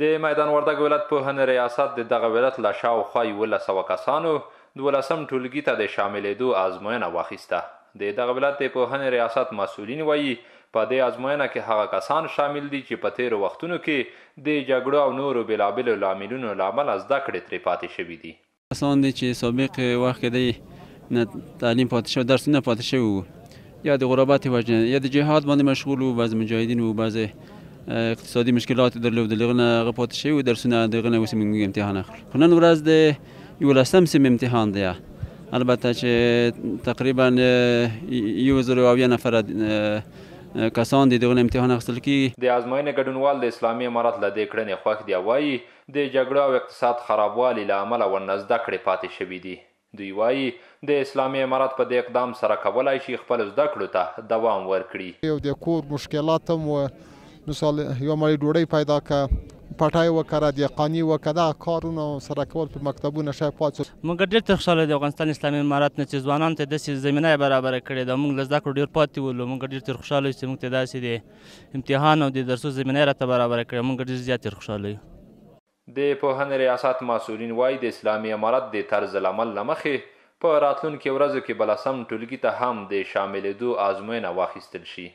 د میدان وردګ ولایت پوهنې ریاست د دغه ولایت له شاوخوا 1100 کسانو 12 ټولګي ته د شاملېدو ازموینه واخیسته. د دغه ولایت د پوهنې ریاست مسؤلین وایي په دې ازموینه کې هغه کسان شامل دي چې په تیرو وختونو کې د جګړو او نورو بېلابېلو لاملونو له امله زده کړې ترې پاتې شوي دي. کسان دي چې سابق وخت کې د تعلیم پاتې شوی، درسونه پاتې شوي وو، یا د غربت وجه یا د جهاد باندې مشغول وو، بعض مجاهدین وو، بعض اقتصادي مشکلات درلودل، هغه نه هغه پاتې شوي وو، درسونه دغه نه اوس موږ امتحان اخلو. خو نن ورځ د 11 سیم امتحان دی، البته چې تقریبا 1000 نفر کسان دي دغه امتحان اخیستل کیږي. د ازموینې ګډونوال د اسلامي امارت له دې کړنې خوښ دي، وایي د جګړو او اقتصاد خرابوالي له امله ورنه زده کړې پاتې شوي دي. دوی وایي د اسلامي امارت په دې اقدام سره کولی شي خپل زده کړو ته دوام ورکړي. یو د کور مشکلات هم و، مثال یو مړۍ ډوډۍ پیدا که، پټی وکړه، دهقاني وکړه، دغه کارونه سره کول په مکتبونه شی پاتې. موږ ډېر ته خوشحاله د افغانستان اسلامي امارت نه چې ځوانانو ته داسې زمینه یې برابره کړې ده. موږ له زده کړو ډېر پاتې ولو، موږ ډېر تر خوشحاله یو چې موږ ته داسې د امتحان او د درسو زمینه یې راته برابره کړې. موږ ډېر زیات تر خوشحاله یو. د پوهنې ریاست مسؤلین وایي د اسلامي امارت د طرز العمل له مخې په راتلونکي ورځو کې 12 ټولګي ته هم د شاملېدو ازموینه واخیستل شي.